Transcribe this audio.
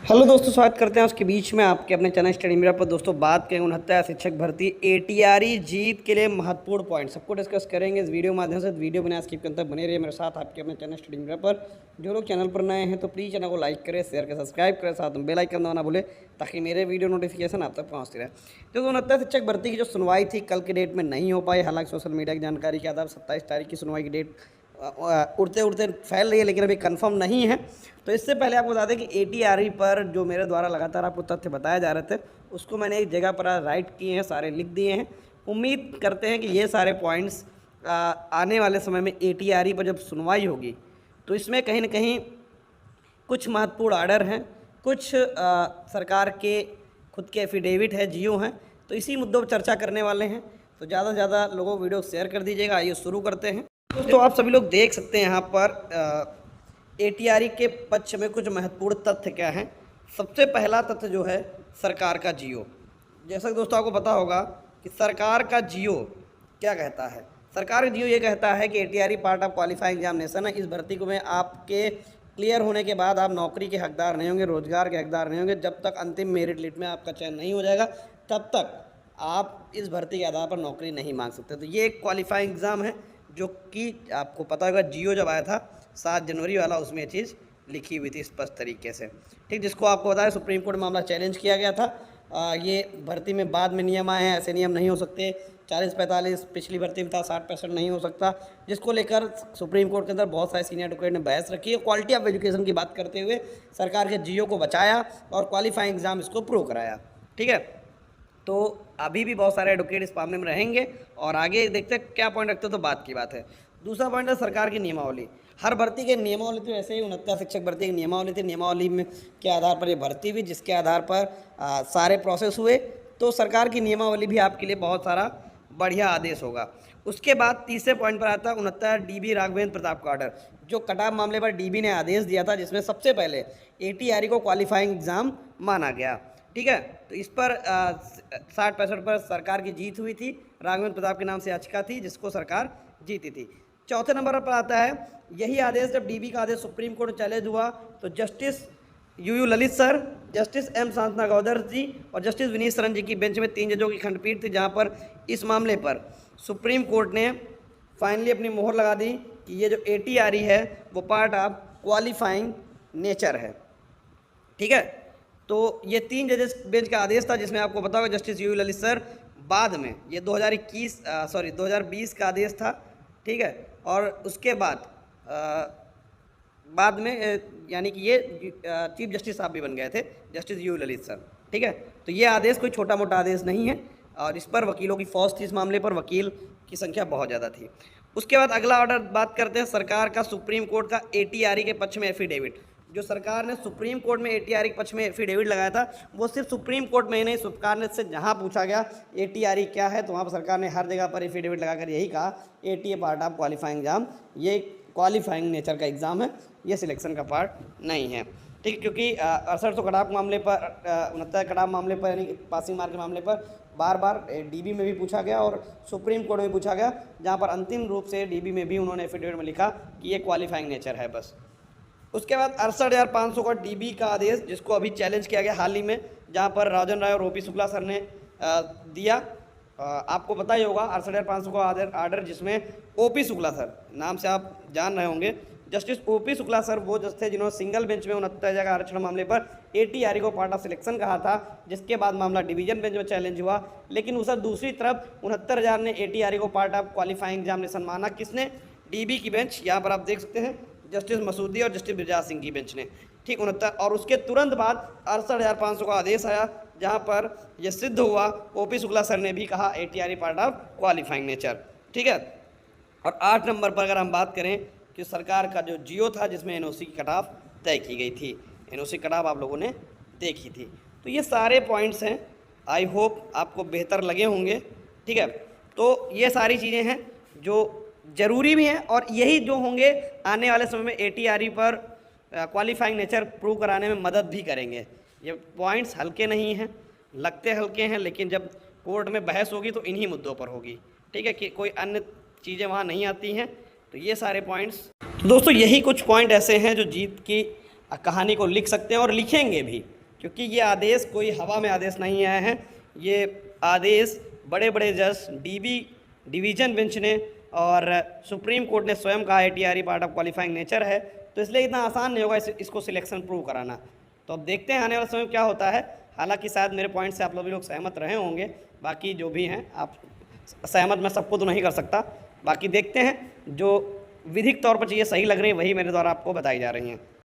Hello दोस्तों, स्वागत करते हैं उसके बीच में आपके अपने चैनल स्टडी मेरा पर। दोस्तों बात करेंगे 69 शिक्षक भर्ती एटीआरई जीत के लिए महत्वपूर्ण पॉइंट सबको डिस्कस करेंगे इस वीडियो के माध्यम से। वीडियो बनाए स्किप करते बने रहिए मेरे साथ आपके अपने चैनल स्टडी मेरा पर। जो लोग चैनल पर नए हैं तो प्लीज़ चैनल को लाइक करें, शेयर करें, सब्सक्राइब करें, साथ में बेल आइकन दबाना भूलें ताकि मेरे वीडियो नोटिफिकेशन आप तक पहुँचती रहे। जो 69 शिक्षक भर्ती की जो सुनवाई थी कल की डेट में नहीं हो पाई, हालांकि सोशल मीडिया की जानकारी के आधार 27 तारीख की सुनवाई की डेट उड़ते उड़ते फैल रही है, लेकिन अभी कंफर्म नहीं है। तो इससे पहले आपको बता दें कि एटीआरई पर जो मेरे द्वारा लगातार आपको तथ्य बताए जा रहे थे उसको मैंने एक जगह पर राइट किए हैं, सारे लिख दिए हैं। उम्मीद करते हैं कि ये सारे पॉइंट्स आने वाले समय में एटीआरई पर जब सुनवाई होगी तो इसमें कहीं ना कहीं कुछ महत्वपूर्ण आर्डर हैं, कुछ सरकार के खुद के एफिडेविट है, जियो हैं। तो इसी मुद्दों पर चर्चा करने वाले हैं। तो ज़्यादा से ज़्यादा लोगों को वीडियो शेयर कर दीजिएगा। आइए शुरू करते हैं। तो आप सभी लोग देख सकते हैं यहाँ पर एटीआरई के पक्ष में कुछ महत्वपूर्ण तथ्य क्या हैं। सबसे पहला तथ्य जो है सरकार का जियो। जैसा कि दोस्तों आपको पता होगा कि सरकार का जियो क्या कहता है। सरकार का जियो ये कहता है कि एटीआरई पार्ट ऑफ क्वालिफाइंग एग्जामिनेशन है। इस भर्ती को में आपके क्लियर होने के बाद आप नौकरी के हकदार नहीं होंगे, रोजगार के हकदार नहीं होंगे। जब तक अंतिम मेरिट लिस्ट में आपका चयन नहीं हो जाएगा तब तक आप इस भर्ती के आधार पर नौकरी नहीं मांग सकते। तो ये एक क्वालिफाइंग एग्ज़ाम है जो कि आपको पता होगा जियो जब आया था 7 जनवरी वाला, उसमें ये चीज़ लिखी हुई थी स्पष्ट तरीके से। ठीक, जिसको आपको बताया सुप्रीम कोर्ट में मामला चैलेंज किया गया था। ये भर्ती में बाद में नियम आए हैं, ऐसे नियम नहीं हो सकते। 40-45 पिछली भर्ती में था, 60-65 नहीं हो सकता, जिसको लेकर सुप्रीम कोर्ट के अंदर बहुत सारे सीनियर एडवोकेट ने बहस रखी है। क्वालिटी ऑफ एजुकेशन की बात करते हुए सरकार के जियो को बचाया और क्वालिफाइंग एग्ज़ाम इसको प्रूव कराया। ठीक है, तो अभी भी बहुत सारे एडवोकेट इस मामले में रहेंगे और आगे देखते हैं क्या पॉइंट रखते हो, तो बात की बात है। दूसरा पॉइंट है सरकार की नियमावली। हर भर्ती के नियमावली तो ऐसे ही 69 शिक्षक भर्ती की नियमावली थी। नियमावली में के आधार पर ये भर्ती हुई, जिसके आधार पर सारे प्रोसेस हुए। तो सरकार की नियमावली भी आपके लिए बहुत सारा बढ़िया आदेश होगा। उसके बाद तीसरे पॉइंट पर आता है 69 डीबी राघवेंद्र प्रताप का ऑर्डर। जो कटाव मामले पर डीबी ने आदेश दिया था, जिसमें सबसे पहले एटीआरई को क्वालिफाइंग एग्ज़ाम माना गया। ठीक है, तो इस पर 60-65 पर सरकार की जीत हुई थी। राघवेंद्र प्रताप के नाम से याचिका थी जिसको सरकार जीती थी। चौथे नंबर पर आता है यही आदेश, जब डीबी का आदेश सुप्रीम कोर्ट में चैलेंज हुआ तो justice UU Lalit sir, justice M Shantanagoudar ji और जस्टिस विनीत सरन जी की बेंच में 3 जजों की खंडपीठ थी, जहां पर इस मामले पर सुप्रीम कोर्ट ने फाइनली अपनी मोहर लगा दी कि ये जो एटीआरई है वो पार्ट ऑफ क्वालिफाइंग नेचर है। ठीक है, तो ये 3 जजेस बेंच का आदेश था, जिसमें आपको पता होगा जस्टिस यूयू ललित सर बाद में ये 2020 का आदेश था। ठीक है, और उसके बाद में यानी कि ये चीफ जस्टिस साहब भी बन गए थे, जस्टिस यूयू ललित सर। ठीक है, तो ये आदेश कोई छोटा मोटा आदेश नहीं है और इस पर वकीलों की फौज थी। इस मामले पर वकील की संख्या बहुत ज़्यादा थी। उसके बाद अगला ऑर्डर बात करते हैं सरकार का सुप्रीम कोर्ट का एटीआरई के पक्ष में एफिडेविट। जो सरकार ने सुप्रीम कोर्ट में एटीआरई के पक्ष में एफिडेविट लगाया था वो सिर्फ सुप्रीम कोर्ट में ही नहीं, सरकार ने से जहां पूछा गया एटीआरई क्या है तो वहां पर सरकार ने हर जगह पर एफिडेविट लगाकर यही कहा eighty part of qualifying exam, ये क्वालिफाइंग नेचर का एग्ज़ाम है, ये सिलेक्शन का पार्ट नहीं है। ठीक, क्योंकि 68 कटाव मामले पर 69 कटाव मामले पर यानी पासिंग मार्क के मामले पर बार बार डीबी में भी पूछा गया और सुप्रीम कोर्ट में पूछा गया, जहाँ पर अंतिम रूप से डीबी में भी उन्होंने एफिडेविट में लिखा कि ये क्वालिफाइंग नेचर है बस। उसके बाद 68,500 का डीबी का आदेश, जिसको अभी चैलेंज किया गया हाल ही में, जहां पर राजन राय और ओपी शुक्ला सर ने दिया। आपको पता ही होगा 68,500 का आर्डर जिसमें ओपी शुक्ला सर, नाम से आप जान रहे होंगे, जस्टिस ओपी शुक्ला सर वो जज थे जिन्होंने सिंगल बेंच में 69 जगह आरक्षण मामले पर एटीआरई को पार्ट ऑफ सिलेक्शन कहा था, जिसके बाद मामला डिवीजन बेंच में चैलेंज हुआ। लेकिन उस दूसरी तरफ 69,000 ने एटीआरई को पार्ट ऑफ क्वालिफाइंग एग्जामिनेशन माना। किसने? डीबी की बेंच, यहाँ पर आप देख सकते हैं जस्टिस मसूदी और जस्टिस बिरजा सिंह की बेंच ने। ठीक, 69 और उसके तुरंत बाद 68,500 का आदेश आया, जहां पर यह सिद्ध हुआ ओपी शुक्ला सर ने भी कहा एटीआरई पार्ट ऑफ क्वालिफाइंग नेचर। ठीक है, और 8 नंबर पर अगर हम बात करें कि सरकार का जो जियो था जिसमें एनओसी की कट ऑफ तय की गई थी, एनओसी कट ऑफ आप लोगों ने देखी थी। तो ये सारे पॉइंट्स हैं, आई होप आपको बेहतर लगे होंगे। ठीक है, तो ये सारी चीज़ें हैं जो ज़रूरी भी हैं और यही जो होंगे आने वाले समय में एटीआरई पर क्वालिफाइंग नेचर प्रूव कराने में मदद भी करेंगे। ये पॉइंट्स हल्के नहीं हैं, लगते हल्के हैं, लेकिन जब कोर्ट में बहस होगी तो इन्हीं मुद्दों पर होगी। ठीक है, कि कोई अन्य चीज़ें वहाँ नहीं आती हैं। तो ये सारे पॉइंट्स, तो दोस्तों यही कुछ पॉइंट ऐसे हैं जो जीत की कहानी को लिख सकते हैं और लिखेंगे भी। क्योंकि ये आदेश कोई हवा में आदेश नहीं आए हैं, ये आदेश बड़े बड़े जज डिवीज़न बेंच ने और सुप्रीम कोर्ट ने स्वयं कहा है TRE part of qualifying nature है, तो इसलिए इतना आसान नहीं होगा इसको सिलेक्शन प्रूव कराना। तो अब देखते हैं आने वाले समय में क्या होता है। हालांकि शायद मेरे पॉइंट से आप लोग सहमत रहे होंगे, बाकी जो भी हैं आप सहमत मैं सबको तो नहीं कर सकता, बाकी देखते हैं जो विधिक तौर पर चीज़ें सही लग रही हैं वही मेरे द्वारा आपको बताई जा रही हैं।